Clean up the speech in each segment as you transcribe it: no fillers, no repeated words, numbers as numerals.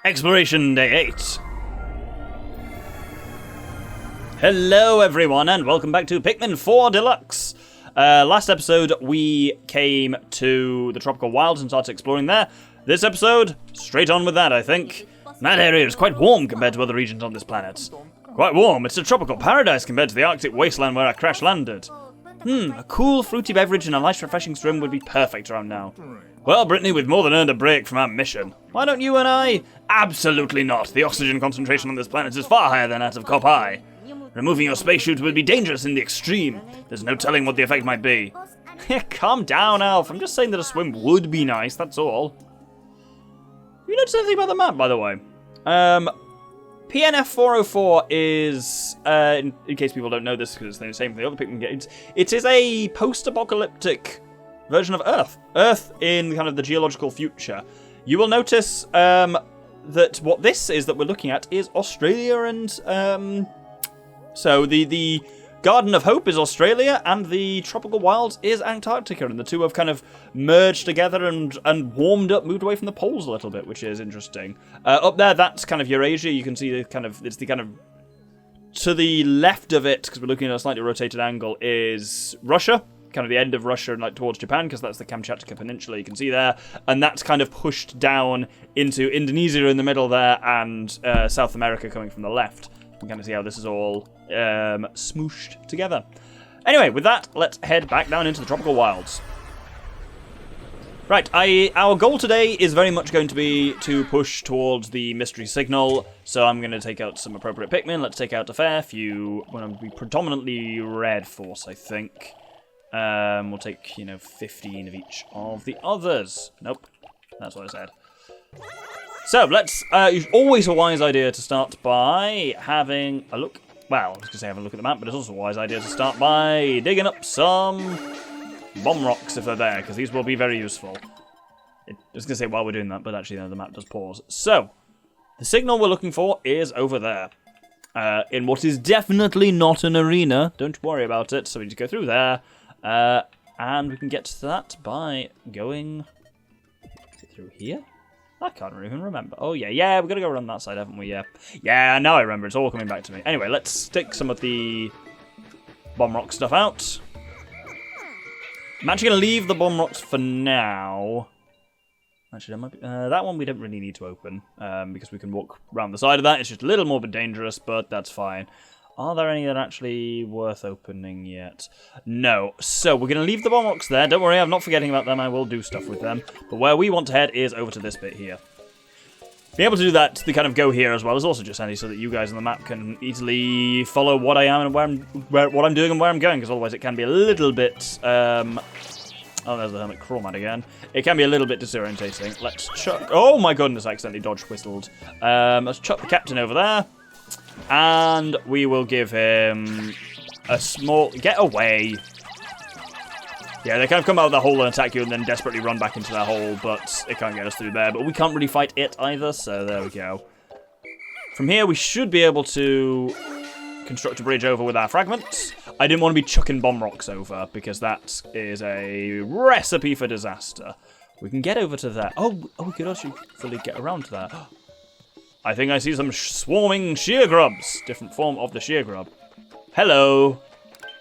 Exploration Day 8. Hello everyone and welcome back to Pikmin 4 Deluxe. Last episode we came to the tropical wilds and started exploring there. This episode, straight on with that I think. That area is quite warm compared to other regions on this planet. Quite warm, it's a tropical paradise compared to the Arctic wasteland where I crash landed. A cool fruity beverage and a nice refreshing swim would be perfect around now. Well, Brittany, we've more than earned a break from our mission. Why don't you and I? Absolutely not. The oxygen concentration on this planet is far higher than that of Cop High. Removing your space chute would be dangerous in the extreme. There's no telling what the effect might be. Calm down, Alf. I'm just saying that a swim would be nice, that's all. You notice anything about the map, by the way? PNF 404 is, in case people don't know this, because it's the same for the other Pikmin games, it is a post-apocalyptic version of Earth. Earth in kind of the geological future. You will notice that what this is that we're looking at is Australia and... So the Garden of Hope is Australia and the Tropical Wilds is Antarctica, and the two have kind of merged together and warmed up, moved away from the poles a little bit, which is interesting. Up there, that's kind of Eurasia. You can see it's the kind of to the left of it, because we're looking at a slightly rotated angle, is Russia. Kind of the end of Russia and like towards Japan, because that's the Kamchatka Peninsula you can see there, and that's kind of pushed down into Indonesia in the middle there, and South America coming from the left. You can kind of see how this is all smooshed together. Anyway, with that, let's head back down into the tropical wilds. Right, our goal today is very much going to be to push towards the mystery signal, so I'm going to take out some appropriate Pikmin. Let's take out a fair few. We're going to be predominantly red force, I think. We'll take, 15 of each of the others. Nope, that's what I said. So, let's, it's always a wise idea to start by having a look. Well, I was going to say have a look at the map, but it's also a wise idea to start by digging up some bomb rocks if they're there, because these will be very useful. I was going to say while we're doing that, but actually, no, the map does pause. So, the signal we're looking for is over there. In what is definitely not an arena. Don't worry about it, so we just go through there. And we can get to that by going through here? I can't even remember. Oh, yeah, we've got to go around that side, haven't we? Yeah, now I remember. It's all coming back to me. Anyway, let's stick some of the bomb rock stuff out. I'm actually going to leave the bomb rocks for now. Actually, that one we don't really need to open, because we can walk around the side of that. It's just a little more bit dangerous, but that's fine. Are there any that are actually worth opening yet? No. So, we're going to leave the bomb rocks there. Don't worry, I'm not forgetting about them. I will do stuff with them. But where we want to head is over to this bit here. Being able to do that, to kind of go here as well, is also just handy so that you guys on the map can easily follow what I am and what I'm doing and where I'm going, because otherwise it can be a little bit... Oh, there's the Hermit Crawmat again. It can be a little bit disorientating. Let's chuck... Oh my goodness, I accidentally dodge whistled. Let's chuck the captain over there. And we will give him a small... Get away. Yeah, they kind of come out of the hole and attack you and then desperately run back into their hole, but it can't get us through there. But we can't really fight it either, so there we go. From here, we should be able to construct a bridge over with our fragments. I didn't want to be chucking bomb rocks over, because that is a recipe for disaster. We can get over to there. Oh, we could actually fully get around to that. I think I see some swarming shear grubs. Different form of the shear grub. Hello.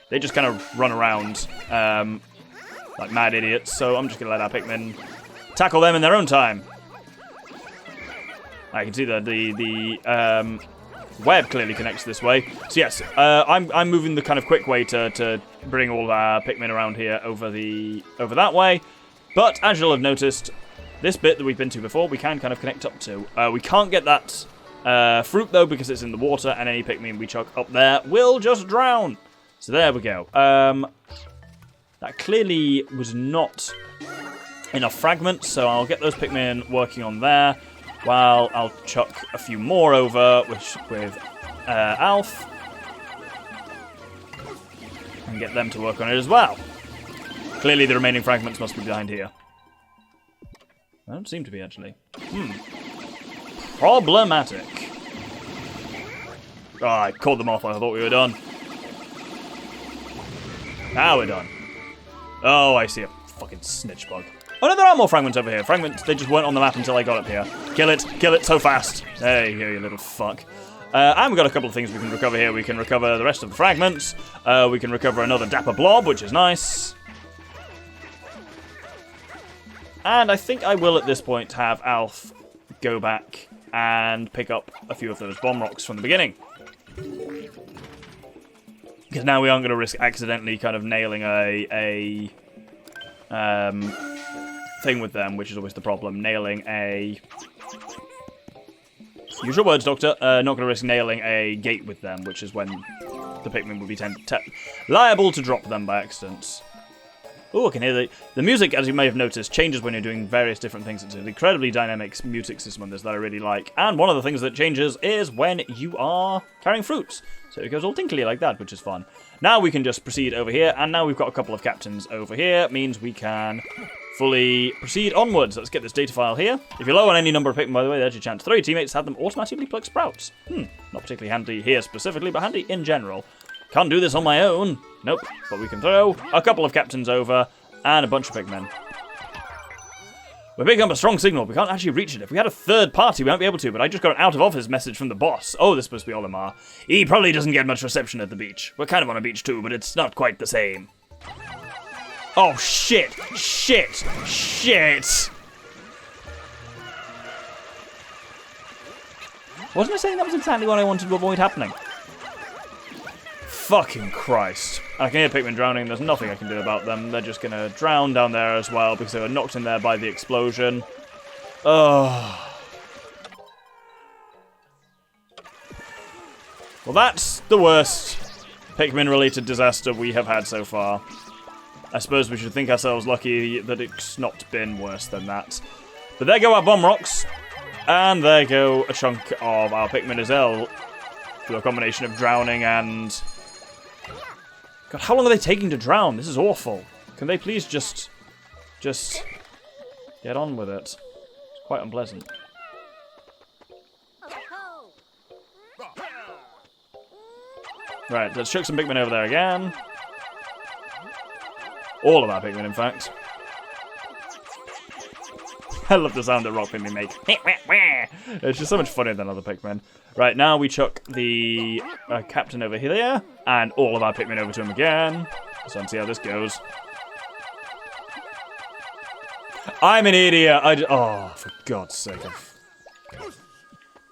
They just kind of run around like mad idiots, so I'm just going to let our Pikmin tackle them in their own time. I can see that the web clearly connects this way. So yes, I'm moving the kind of quick way to bring all of our Pikmin around here over that way. But as you'll have noticed, this bit that we've been to before, we can kind of connect up to. We can't get that fruit, though, because it's in the water, and any Pikmin we chuck up there will just drown. So there we go. That clearly was not enough fragments, so I'll get those Pikmin working on there, while I'll chuck a few more over with Alf, and get them to work on it as well. Clearly the remaining fragments must be behind here. They don't seem to be, actually. Problematic. Oh, I called them off. I thought we were done. Now we're done. Oh, I see a fucking snitch bug. Oh no, there are more fragments over here. Fragments, they just weren't on the map until I got up here. Kill it so fast. There you go, you little fuck. And we've got a couple of things we can recover here. We can recover the rest of the fragments. We can recover another dapper blob, which is nice. And I think I will, at this point, have Alf go back and pick up a few of those bomb rocks from the beginning. Because now we aren't going to risk accidentally kind of nailing a thing with them, which is always the problem. Nailing a... Use your words, Doctor. Not going to risk nailing a gate with them, which is when the Pikmin would be liable to drop them by accident. Oh, I can hear the music, as you may have noticed, changes when you're doing various different things. It's an incredibly dynamic music system on this that I really like. And one of the things that changes is when you are carrying fruits. So it goes all tinkly like that, which is fun. Now we can just proceed over here, and now we've got a couple of captains over here. It means we can fully proceed onwards. Let's get this data file here. If you're low on any number of Pikmin, by the way, there's your chance. 3 teammates have them automatically pluck sprouts. Not particularly handy here specifically, but handy in general. Can't do this on my own. Nope. But we can throw a couple of captains over and a bunch of Pikmin. We're picking up a strong signal. We can't actually reach it. If we had a third party, we might be able to, but I just got an out-of-office message from the boss. Oh, this must be Olimar. He probably doesn't get much reception at the beach. We're kind of on a beach too, but it's not quite the same. Oh, shit. Shit. Shit. Wasn't I saying that was exactly what I wanted to avoid happening? Fucking Christ. I can hear Pikmin drowning. There's nothing I can do about them. They're just going to drown down there as well because they were knocked in there by the explosion. Oh. Well, that's the worst Pikmin-related disaster we have had so far. I suppose we should think ourselves lucky that it's not been worse than that. But there go our bomb rocks. And there go a chunk of our Pikmin as well. Through a combination of drowning and... God, how long are they taking to drown? This is awful. Can they please just get on with it? It's quite unpleasant. Right, let's chuck some Pikmin over there again. All of our Pikmin, in fact. I love the sound that rock Pikmin make. It's just so much funnier than other Pikmin. Right, now we chuck the captain over here, and all of our Pikmin over to him again. So let's see how this goes. I'm an idiot. Oh, for God's sake.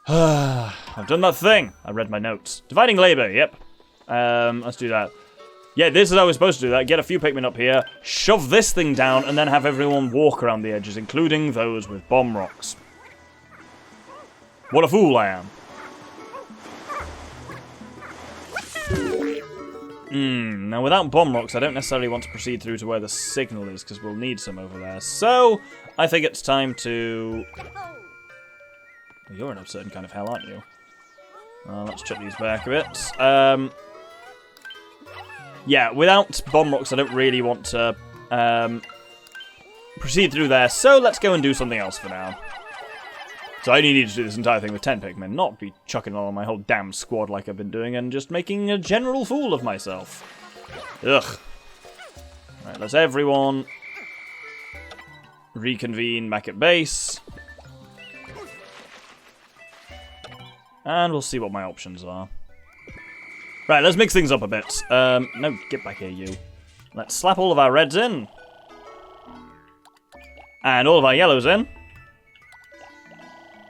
I've done that thing. I read my notes. Dividing labor, yep. Let's do that. Yeah, this is how we're supposed to do that. Get a few Pikmin up here, shove this thing down, and then have everyone walk around the edges, including those with bomb rocks. What a fool I am. Now without bomb rocks, I don't necessarily want to proceed through to where the signal is, because we'll need some over there. So, I think it's time to... Well, you're in a certain kind of hell, aren't you? Let's check these back a bit. Yeah, without bomb rocks, I don't really want to proceed through there, so let's go and do something else for now. So I only need to do this entire thing with 10 Pikmin, not be chucking on my whole damn squad like I've been doing and just making a general fool of myself. Ugh. Right, let's everyone reconvene back at base. And we'll see what my options are. Right, let's mix things up a bit. No, get back here, you. Let's slap all of our reds in. And all of our yellows in.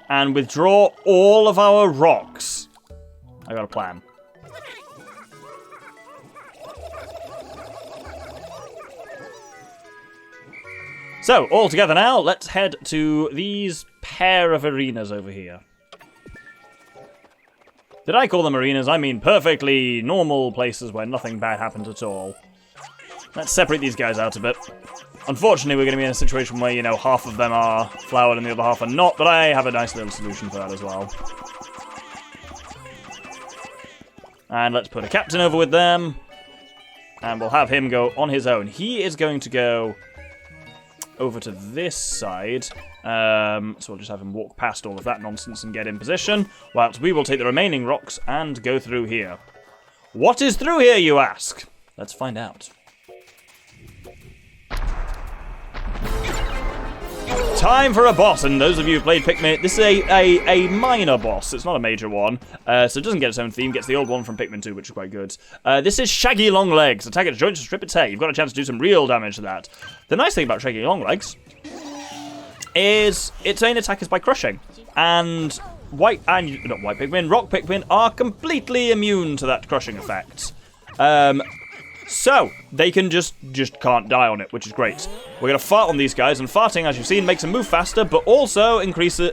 And withdraw all of our rocks. I got a plan. So, all together now, let's head to these pair of arenas over here. Did I call them arenas? I mean perfectly normal places where nothing bad happens at all. Let's separate these guys out a bit. Unfortunately, we're going to be in a situation where, you know, half of them are flowered and the other half are not, but I have a nice little solution for that as well. And let's put a captain over with them. And we'll have him go on his own. He is going to go over to this side. So we'll just have him walk past all of that nonsense and get in position, whilst we will take the remaining rocks and go through here. What is through here, you ask? Let's find out. time for a boss, and those of you who played Pikmin, this is a minor boss. It's not a major one, so it doesn't get its own theme. Gets the old one from Pikmin 2, which is quite good. This is Shaggy Longlegs. Attack its joints to strip its hair. You've got a chance to do some real damage to that. The nice thing about Shaggy Longlegs is its main attack is by crushing, and rock Pikmin are completely immune to that crushing effect. So they can just can't die on it, which is great. We're gonna fart on these guys, and farting, as you've seen, makes them move faster, but also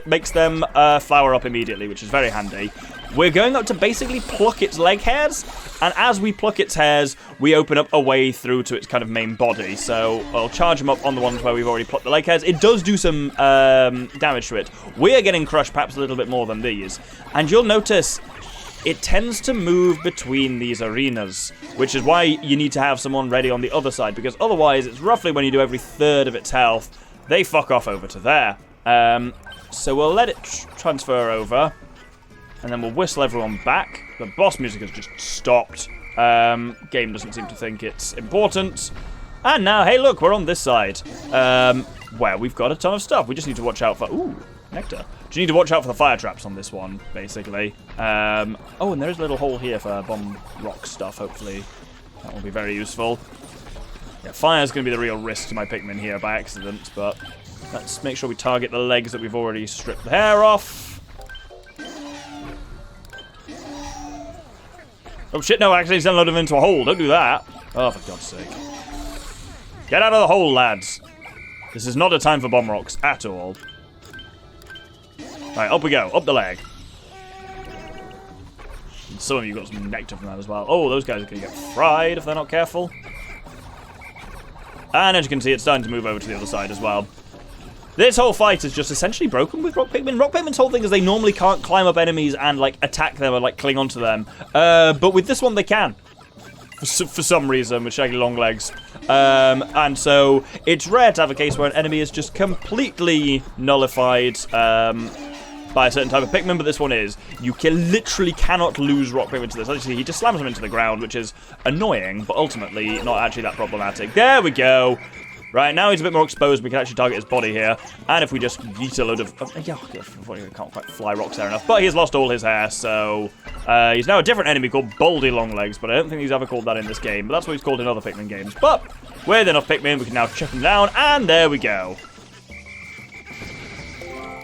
makes them flower up immediately, which is very handy. We're going up to basically pluck its leg hairs, and as we pluck its hairs, we open up a way through to its kind of main body. So I'll charge them up on the ones where we've already plucked the leg hairs. It does do some damage to it. We're getting crushed perhaps a little bit more than these, and you'll notice it tends to move between these arenas, which is why you need to have someone ready on the other side, because otherwise it's roughly when you do every third of its health, they fuck off over to there. So we'll let it transfer over, and then we'll whistle everyone back. The boss music has just stopped. Game doesn't seem to think it's important. And now, hey look, we're on this side, where we've got a ton of stuff. We just need to watch out for... Ooh, nectar. You need to watch out for the fire traps on this one, basically. Oh, and there is a little hole here for bomb rock stuff, hopefully. That will be very useful. Yeah, fire's going to be the real risk to my Pikmin here by accident, but let's make sure we target the legs that we've already stripped the hair off. Oh shit, no, I actually downloaded them into a hole. Don't do that. Oh, for God's sake. Get out of the hole, lads. This is not a time for bomb rocks at all. Right, up we go. Up the leg. And some of you got some nectar from that as well. Oh, those guys are going to get fried if they're not careful. And as you can see, it's starting to move over to the other side as well. This whole fight is just essentially broken with Rock Pikmin. Rock Pikmin's whole thing is they normally can't climb up enemies and, like, attack them or, like, cling onto them. But with this one, they can. For some reason, with Shaggy Longlegs. And so, it's rare to have a case where an enemy is just completely nullified, by a certain type of Pikmin, but this one is. You literally cannot lose Rock Pikmin to this. Actually, he just slams him into the ground, which is annoying, but ultimately not actually that problematic. There we go. Right, now he's a bit more exposed. We can actually target his body here. And if we just yeet a load of... yeah, I can't quite fly rocks there enough. But he's lost all his hair, so... he's now a different enemy called Baldy Longlegs, but I don't think he's ever called that in this game. But that's what he's called in other Pikmin games. But with enough Pikmin, we can now chuck him down, and there we go.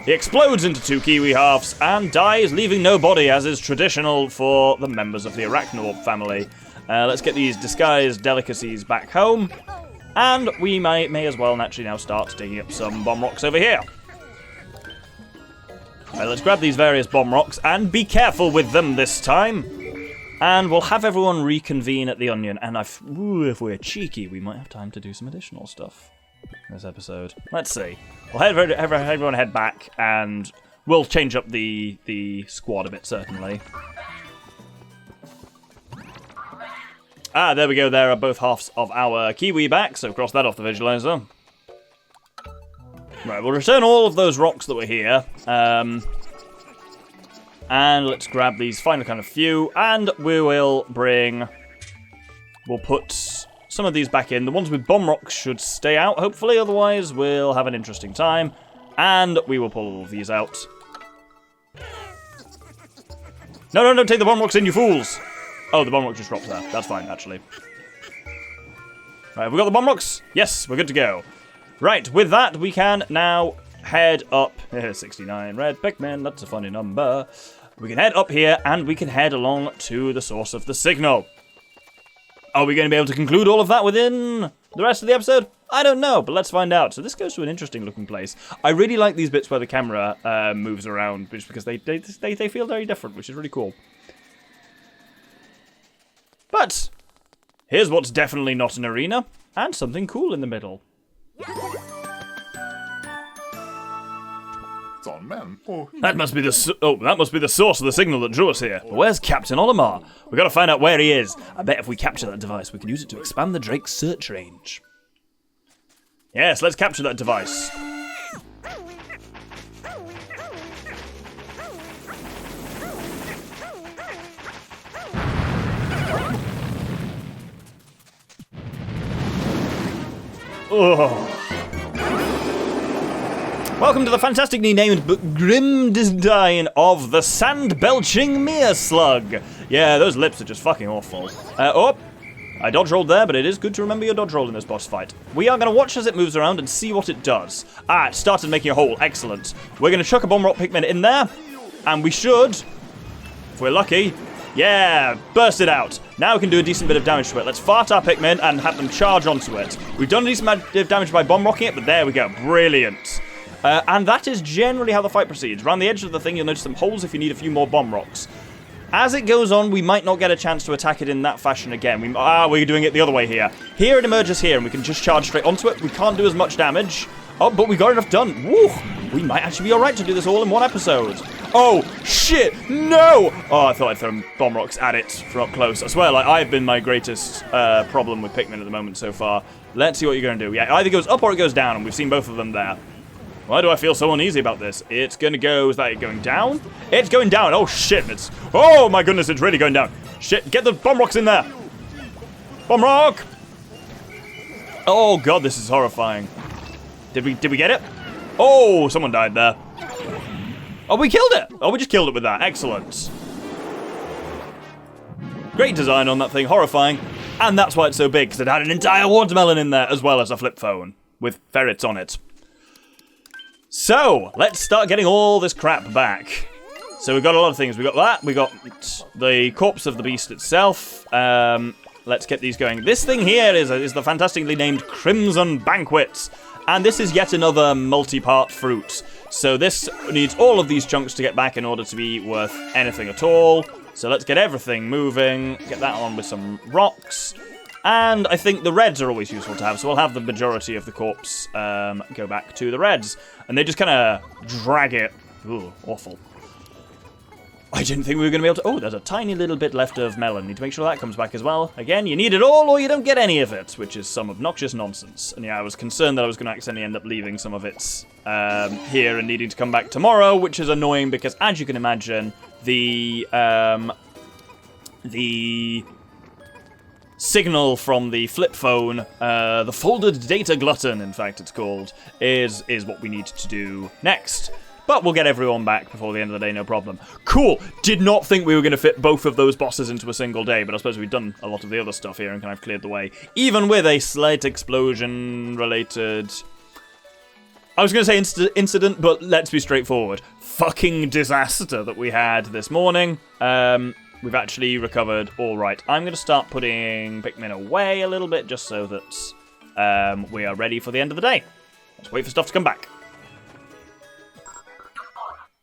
He explodes into two kiwi halves and dies, leaving no body, as is traditional for the members of the Arachnorp family. Let's get these disguised delicacies back home, and we may as well naturally now start digging up some bomb rocks over here. Right, let's grab these various bomb rocks, and be careful with them this time. And we'll have everyone reconvene at the Onion, and if we're cheeky, we might have time to do some additional stuff this episode. Let's see. We'll everyone head back, and we'll change up the squad a bit, certainly. Ah, there we go. There are both halves of our kiwi back, so cross that off the visualizer. Right, we'll return all of those rocks that were here. And let's grab these final kind of few, and we'll put some of these back in. The ones with bomb rocks should stay out, hopefully, otherwise we'll have an interesting time. And we will pull all of these out. No, don't take the bomb rocks in, you fools! Oh, the bomb rock just drops there. That's fine, actually. Right, have we got the bomb rocks? Yes, we're good to go. Right, with that, we can now head up. 69 red Pikmin, that's a funny number. We can head up here, and we can head along to the source of the signal. Are we going to be able to conclude all of that within the rest of the episode? I don't know, but let's find out. So this goes to an interesting looking place. I really like these bits where the camera moves around, just because they feel very different, which is really cool. But here's what's definitely not an arena, and something cool in the middle. That must be the source of the signal that drew us here. But where's Captain Olimar? We've got to find out where he is. I bet if we capture that device, we can use it to expand the Drake's search range. Yes, let's capture that device. Oh. Welcome to the fantastically named but grim design of the Sandbelching Meerslug. Yeah, those lips are just fucking awful. I dodge rolled there, but it is good to remember your dodge roll in this boss fight. We are going to watch as it moves around and see what it does. Ah, it started making a hole. Excellent. We're going to chuck a bomb rock Pikmin in there, and we should, if we're lucky, yeah, burst it out. Now we can do a decent bit of damage to it. Let's fart our Pikmin and have them charge onto it. We've done a decent amount of damage by bomb rocking it, but there we go. Brilliant. And that is generally how the fight proceeds. Around the edge of the thing, you'll notice some holes if you need a few more bomb rocks. As it goes on, we might not get a chance to attack it in that fashion again. We're doing it the other way here. Here it emerges here, and we can just charge straight onto it. We can't do as much damage. Oh, but we got enough done. Woo! We might actually be alright to do this all in one episode. Oh, shit! No! Oh, I thought I'd throw bomb rocks at it from up close. I swear, like, I've been my greatest problem with Pikmin at the moment so far. Let's see what you're going to do. Yeah, it either goes up or it goes down, and we've seen both of them there. Why do I feel so uneasy about this? It's going to go... Is that it going down? It's going down. Oh, shit. Oh, my goodness. It's really going down. Shit. Get the bomb rocks in there. Bomb rock. Oh, God. This is horrifying. Did we get it? Oh, someone died there. Oh, we killed it. Oh, we just killed it with that. Excellent. Great design on that thing. Horrifying. And that's why it's so big, because it had an entire watermelon in there, as well as a flip phone with ferrets on it. So, let's start getting all this crap back. So we've got a lot of things. We got that. We got the corpse of the beast itself. Let's get these going. This thing here is the fantastically named Crimson Banquet. And this is yet another multi-part fruit. So this needs all of these chunks to get back in order to be worth anything at all. So let's get everything moving. Get that on with some rocks. And I think the reds are always useful to have, so we'll have the majority of the corpse go back to the reds. And they just kind of drag it. Ooh, awful. I didn't think we were going to be able to... Oh, there's a tiny little bit left of melon. Need to make sure that comes back as well. Again, you need it all or you don't get any of it, which is some obnoxious nonsense. And yeah, I was concerned that I was going to accidentally end up leaving some of it here and needing to come back tomorrow, which is annoying because, as you can imagine, the signal from the flip phone, the folded data glutton, in fact it's called, is what we need to do next. But we'll get everyone back before the end of the day, no problem. Cool! Did not think we were going to fit both of those bosses into a single day, but I suppose we've done a lot of the other stuff here and kind of cleared the way. Even with a slight explosion-related... I was going to say incident, but let's be straightforward. Fucking disaster that we had this morning. We've actually recovered all right. I'm going to start putting Pikmin away a little bit just so that we are ready for the end of the day. Let's wait for stuff to come back.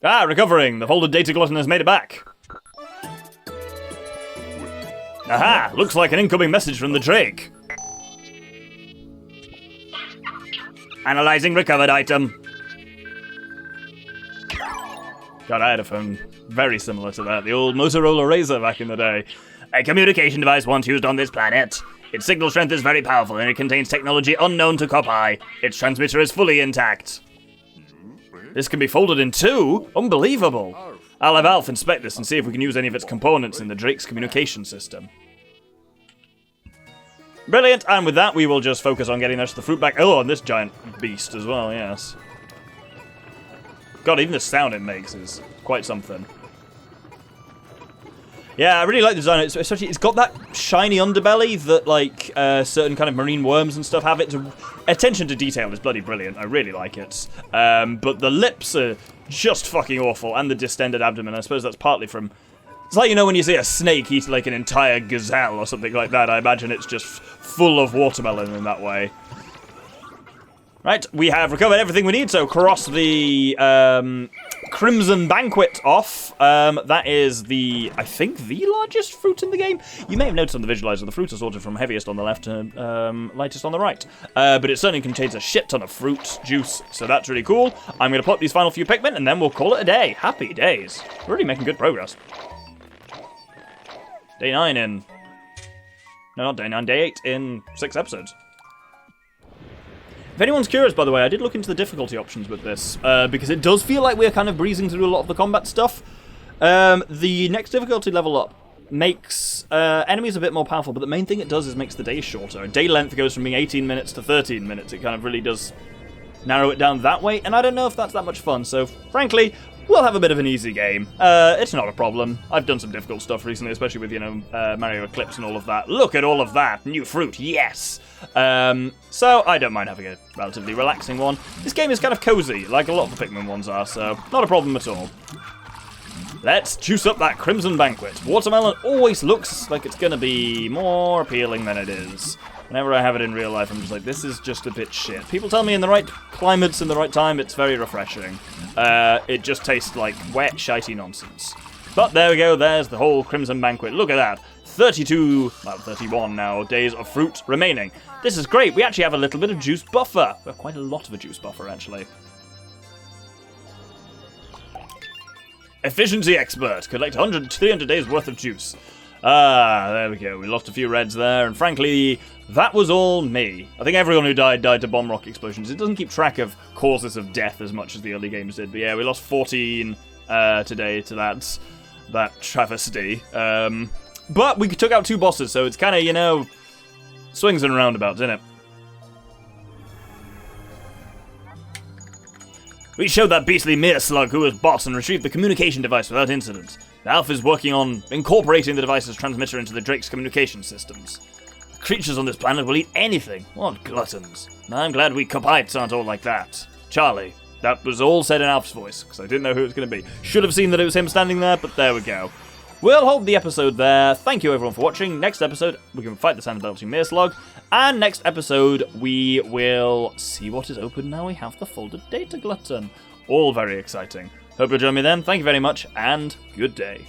Ah, recovering. The folded data glutton has made it back. Aha, looks like an incoming message from the Drake. Analyzing recovered item. God, I had a phone very similar to that. The old Motorola Razr back in the day. A communication device once used on this planet. Its signal strength is very powerful and it contains technology unknown to Copeye. Its transmitter is fully intact. This can be folded in two? Unbelievable. I'll have Alf inspect this and see if we can use any of its components in the Drake's communication system. Brilliant, and with that we will just focus on getting the rest of the fruit back. Oh, and this giant beast as well, yes. God, even the sound it makes is quite something. Yeah, I really like the design. Especially, it's got that shiny underbelly that, like, certain kind of marine worms and stuff have. Its attention to detail is bloody brilliant. I really like it. But the lips are just fucking awful, and the distended abdomen. I suppose that's partly from... It's like, you know, when you see a snake eat, like, an entire gazelle or something like that. I imagine it's just full of watermelon in that way. Right, we have recovered everything we need, so cross the Crimson Banquet off. That is I think, the largest fruit in the game. You may have noticed on the visualizer, the fruit is sorted from heaviest on the left to lightest on the right. But it certainly contains a shit ton of fruit juice, so that's really cool. I'm going to put these final few Pikmin, and then we'll call it a day. Happy days. We're really making good progress. Day 9 in... No, not day 9, day 8 in 6 episodes. If anyone's curious, by the way, I did look into the difficulty options with this, because it does feel like we're kind of breezing through a lot of the combat stuff. The next difficulty level up makes enemies a bit more powerful, but the main thing it does is makes the days shorter. Day length goes from being 18 minutes to 13 minutes. It kind of really does narrow it down that way, and I don't know if that's that much fun, so frankly, we'll have a bit of an easy game. It's not a problem. I've done some difficult stuff recently, especially with, Mario Eclipse and all of that. Look at all of that! New fruit, yes! So I don't mind having a relatively relaxing one. This game is kind of cozy, like a lot of the Pikmin ones are, so not a problem at all. Let's juice up that Crimson Banquet. Watermelon always looks like it's going to be more appealing than it is. Whenever I have it in real life, I'm just like, this is just a bit shit. People tell me in the right climates and the right time, it's very refreshing. It just tastes like wet, shitey nonsense. But there we go, there's the whole Crimson Banquet. Look at that. 31 now, days of fruit remaining. This is great. We actually have a little bit of juice buffer. We have quite a lot of a juice buffer, actually. Efficiency expert. Collect 300 days worth of juice. There we go. We lost a few reds there, and frankly, that was all me. I think everyone who died to bomb rock explosions. It doesn't keep track of causes of death as much as the early games did, but yeah, we lost 14 today to that travesty. But we took out 2 bosses, so it's kind of, swings and roundabouts, isn't it? We showed that beastly Meerslug who was boss and retrieved the communication device without incident. The Alpha is working on incorporating the device's transmitter into the Drake's communication systems. The creatures on this planet will eat anything. What gluttons. I'm glad we Cupites aren't all like that. Charlie. That was all said in Alf's voice, because I didn't know who it was going to be. Should have seen that it was him standing there, but there we go. We'll hold the episode there. Thank you everyone for watching. Next episode, we can fight the Sandbelching Meerslug. And next episode, we will see what is open now we have the folded data glutton. All very exciting. Hope you'll join me then. Thank you very much, and good day.